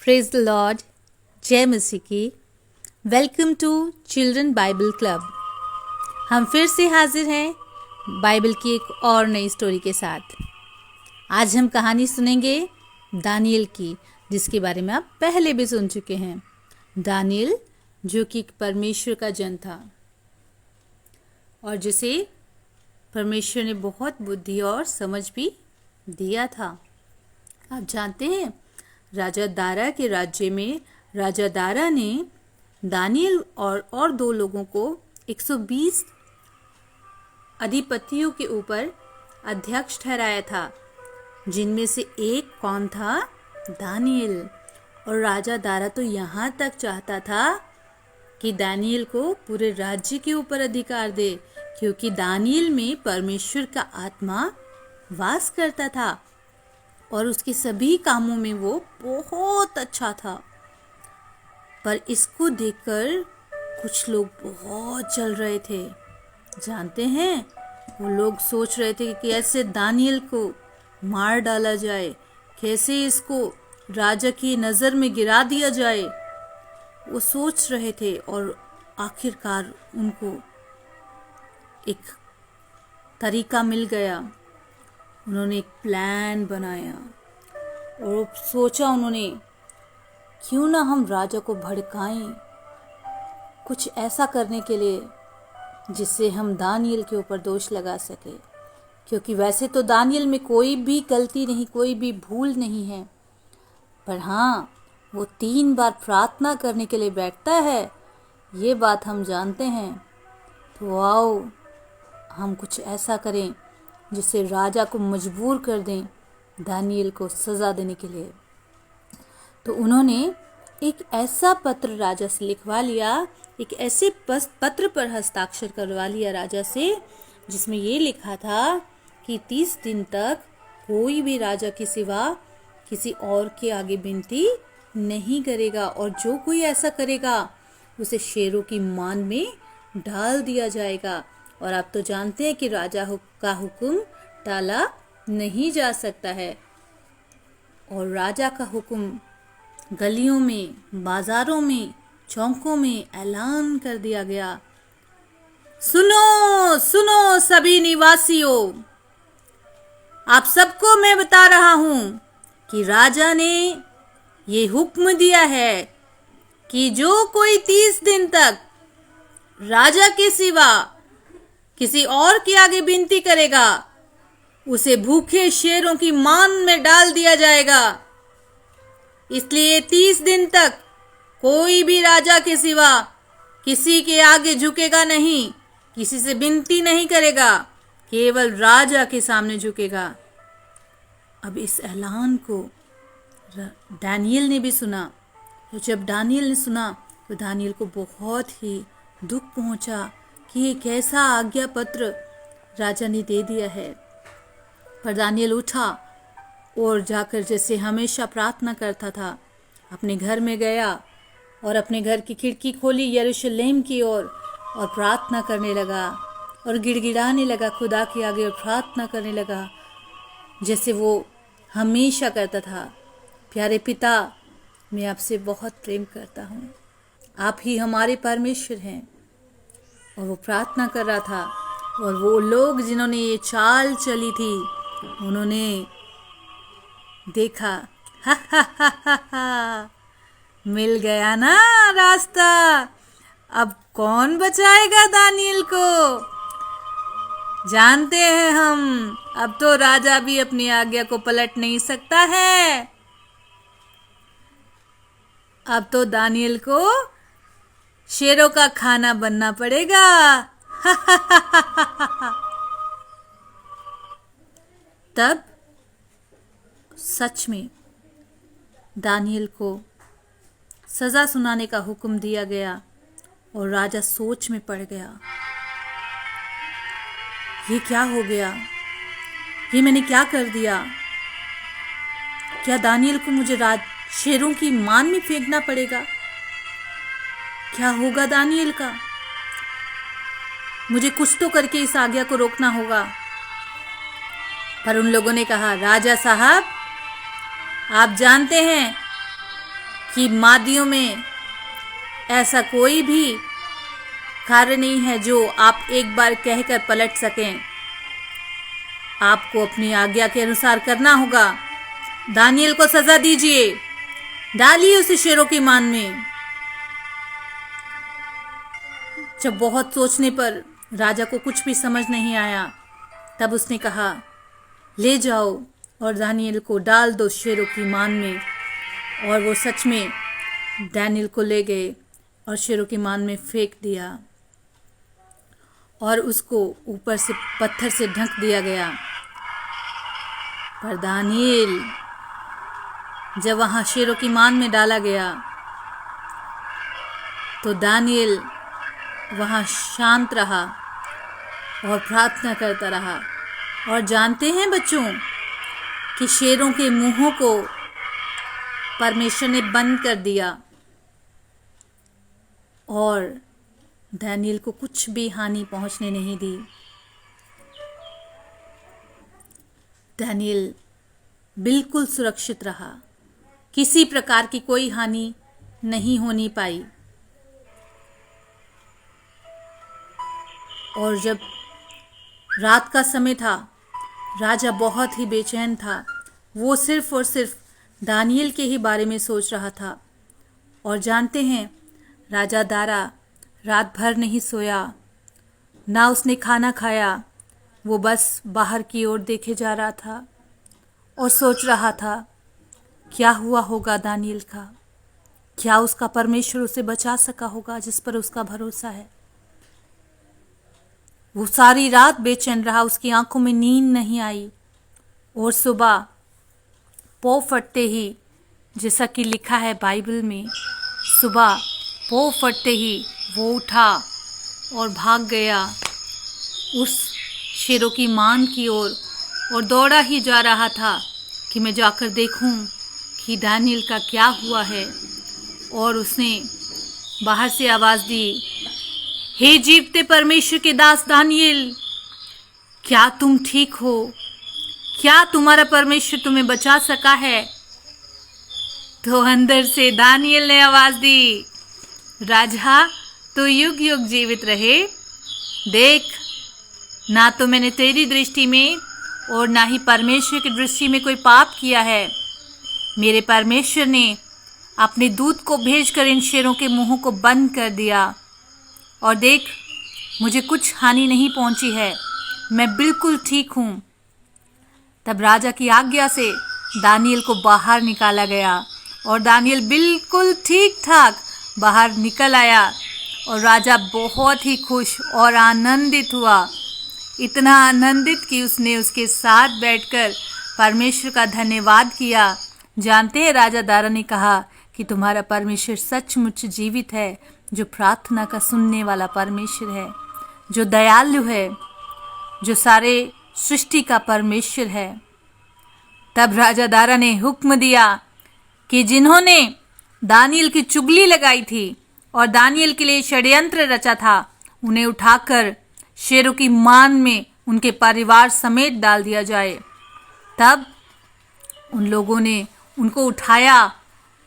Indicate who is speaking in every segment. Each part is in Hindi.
Speaker 1: प्रेज द लॉर्ड, जय मसीह की। Welcome to children Bible club. हम फिर से हाजिर हैं बाइबल की एक और नई स्टोरी के साथ। आज हम कहानी सुनेंगे दानियल की, जिसके बारे में आप पहले भी सुन चुके हैं। दानियल जो कि परमेश्वर का जन था और जिसे परमेश्वर ने बहुत बुद्धि और समझ भी दिया था। आप जानते हैं, राजा दारा के राज्य में राजा दारा ने दानियल और दो लोगों को 120 अधिपतियों के ऊपर अध्यक्ष ठहराया था, जिनमें से एक कौन था? दानियल। और राजा दारा तो यहाँ तक चाहता था कि दानियल को पूरे राज्य के ऊपर अधिकार दे, क्योंकि दानियल में परमेश्वर का आत्मा वास करता था और उसके सभी कामों में वो बहुत अच्छा था। पर इसको देखकर कुछ लोग बहुत जल रहे थे। जानते हैं, वो लोग सोच रहे थे कि कैसे दानियल को मार डाला जाए, कैसे इसको राजा की नज़र में गिरा दिया जाए। वो सोच रहे थे और आखिरकार उनको एक तरीका मिल गया। उन्होंने एक प्लान बनाया और सोचा उन्होंने, क्यों ना हम राजा को भड़काएं कुछ ऐसा करने के लिए जिससे हम दानियल के ऊपर दोष लगा सके। क्योंकि वैसे तो दानियल में कोई भी गलती नहीं, कोई भी भूल नहीं है, पर हाँ, वो 3 बार प्रार्थना करने के लिए बैठता है, ये बात हम जानते हैं। तो आओ हम कुछ ऐसा करें जिससे राजा को मजबूर कर दें दानियल को सज़ा देने के लिए। तो उन्होंने एक ऐसा पत्र राजा से लिखवा लिया, एक ऐसे पत्र पर हस्ताक्षर करवा लिया राजा से, जिसमें ये लिखा था कि 30 दिन तक कोई भी राजा के सिवा किसी और के आगे विनती नहीं करेगा, और जो कोई ऐसा करेगा उसे शेरों की मान में डाल दिया जाएगा। और आप तो जानते हैं कि राजा का हुक्म टाला नहीं जा सकता है। और राजा का हुक्म गलियों में, बाजारों में, चौकों में ऐलान कर दिया गया। सुनो सुनो सभी निवासियों, आप सबको मैं बता रहा हूं कि राजा ने ये हुक्म दिया है कि जो कोई 30 दिन तक राजा के सिवा किसी और के आगे विनती करेगा, उसे भूखे शेरों की मान में डाल दिया जाएगा। इसलिए 30 दिन तक कोई भी राजा के सिवा किसी के आगे झुकेगा नहीं, किसी से विनती नहीं करेगा, केवल राजा के सामने झुकेगा। अब इस ऐलान को दानियल ने भी सुना। तो जब दानियल ने सुना तो दानियल को बहुत ही दुख पहुंचा कि ये कैसा आज्ञा पत्र राजा ने दे दिया है। पर दानियल उठा और जाकर जैसे हमेशा प्रार्थना करता था, अपने घर में गया और अपने घर की खिड़की खोली यरूशलेम की ओर और प्रार्थना करने लगा और गिड़गिड़ाने लगा खुदा के आगे और प्रार्थना करने लगा, जैसे वो हमेशा करता था। प्यारे पिता, मैं आपसे बहुत प्रेम करता हूँ, आप ही हमारे परमेश्वर हैं। और वो प्रार्थना कर रहा था। और वो लोग जिन्होंने ये चाल चली थी, उन्होंने देखा, हा हा हा हा हा, मिल गया ना रास्ता, अब कौन बचाएगा दानियल को। जानते हैं हम, अब तो राजा भी अपनी आज्ञा को पलट नहीं सकता है। अब तो दानियल को शेरों का खाना बनना पड़ेगा। तब सच में दानियल को सजा सुनाने का हुक्म दिया गया और राजा सोच में पड़ गया, ये क्या हो गया, ये मैंने क्या कर दिया। क्या दानियल को मुझे शेरों की मान में फेंकना पड़ेगा? क्या होगा दानियल का? मुझे कुछ तो करके इस आज्ञा को रोकना होगा। पर उन लोगों ने कहा, राजा साहब, आप जानते हैं कि मादियों में ऐसा कोई भी कार्य नहीं है जो आप एक बार कहकर पलट सकें। आपको अपनी आज्ञा के अनुसार करना होगा। दानियल को सजा दीजिए, डालिए उसे शेरों की मान में। जब बहुत सोचने पर राजा को कुछ भी समझ नहीं आया, तब उसने कहा, ले जाओ और दानियल को डाल दो शेरों की मान में। और वो सच में दानियल को ले गए और शेरों की मान में फेंक दिया और उसको ऊपर से पत्थर से ढक दिया गया। पर दानियल जब वहाँ शेरों की मान में डाला गया तो दानियल वहाँ शांत रहा और प्रार्थना करता रहा। और जानते हैं बच्चों कि शेरों के मुंहों को परमेश्वर ने बंद कर दिया और दानियल को कुछ भी हानि पहुंचने नहीं दी। दानियल बिल्कुल सुरक्षित रहा, किसी प्रकार की कोई हानि नहीं होनी पाई। और जब रात का समय था, राजा बहुत ही बेचैन था। वो सिर्फ और सिर्फ दानियल के ही बारे में सोच रहा था। और जानते हैं, राजा दारा रात भर नहीं सोया, ना उसने खाना खाया। वो बस बाहर की ओर देखे जा रहा था और सोच रहा था, क्या हुआ होगा दानियल का? क्या उसका परमेश्वर उसे बचा सका होगा जिस पर उसका भरोसा है? वो सारी रात बेचैन रहा, उसकी आंखों में नींद नहीं आई। और सुबह पौ फटते ही, जैसा कि लिखा है बाइबल में, सुबह पौ फटते ही वो उठा और भाग गया उस शेरों की मान की ओर और दौड़ा ही जा रहा था कि मैं जाकर देखूं कि दानियल का क्या हुआ है। और उसने बाहर से आवाज़ दी, हे जीवते परमेश्वर के दास दानियल, क्या तुम ठीक हो? क्या तुम्हारा परमेश्वर तुम्हें बचा सका है? तो अंदर से दानियल ने आवाज़ दी, राजा तो युग युग जीवित रहे। देख, ना तो मैंने तेरी दृष्टि में और ना ही परमेश्वर की दृष्टि में कोई पाप किया है। मेरे परमेश्वर ने अपने दूत को भेजकर इन शेरों के मुंहों को बंद कर दिया। और देख, मुझे कुछ हानि नहीं पहुंची है, मैं बिल्कुल ठीक हूँ। तब राजा की आज्ञा से दानियल को बाहर निकाला गया और दानियल बिल्कुल ठीक ठाक बाहर निकल आया। और राजा बहुत ही खुश और आनंदित हुआ, इतना आनंदित कि उसने उसके साथ बैठकर परमेश्वर का धन्यवाद किया। जानते हैं, राजा दारा ने कहा कि तुम्हारा परमेश्वर सचमुच जीवित है, जो प्रार्थना का सुनने वाला परमेश्वर है, जो दयालु है, जो सारे सृष्टि का परमेश्वर है। तब राजा दारा ने हुक्म दिया कि जिन्होंने दानियल की चुगली लगाई थी और दानियल के लिए षड्यंत्र रचा था, उन्हें उठाकर शेरों की मान में उनके परिवार समेत डाल दिया जाए। तब उन लोगों ने उनको उठाया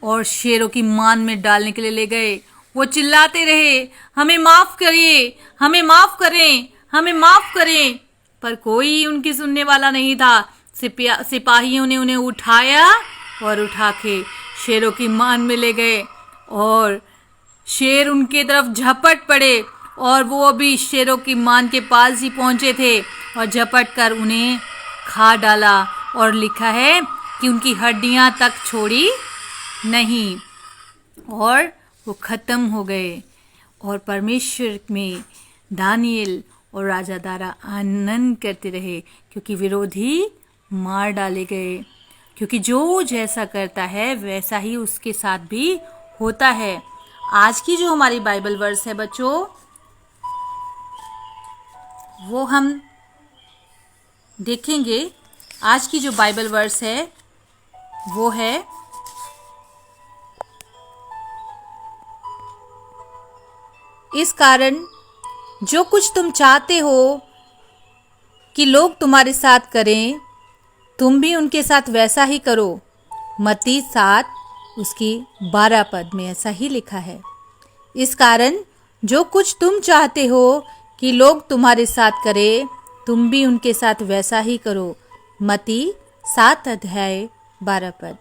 Speaker 1: और शेरों की मान में डालने के लिए ले गए। वो चिल्लाते रहे, हमें माफ करिए, हमें माफ करें, हमें माफ करें, पर कोई उनकी सुनने वाला नहीं था। सिपाहियों ने उन्हें उठाया और उठा के शेरों की मान में ले गए और शेर उनके तरफ झपट पड़े और वो अभी शेरों की मान के पास ही पहुंचे थे और झपट कर उन्हें खा डाला। और लिखा है कि उनकी हड्डियां तक छोड़ी नहीं और वो खत्म हो गए। और परमेश्वर में दानियल और राजा दारा आनंद करते रहे, क्योंकि विरोधी मार डाले गए। क्योंकि जो जैसा करता है वैसा ही उसके साथ भी होता है। आज की जो हमारी बाइबल वर्स है बच्चों, वो हम देखेंगे। आज की जो बाइबल वर्स है वो है इस कारण जो कुछ तुम चाहते हो कि लोग तुम्हारे साथ करें, तुम भी उनके साथ वैसा ही करो। मत्ती 7 उसकी 12 पद में ऐसा ही लिखा है। इस कारण जो कुछ तुम चाहते हो कि लोग तुम्हारे साथ करें, तुम भी उनके साथ वैसा ही करो। मत्ती 7 अध्याय 12 पद।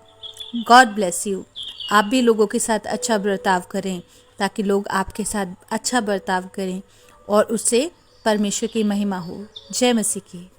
Speaker 1: God bless you. आप भी लोगों के साथ अच्छा बर्ताव करें ताकि लोग आपके साथ अच्छा बर्ताव करें और उससे परमेश्वर की महिमा हो। जय मसीह की।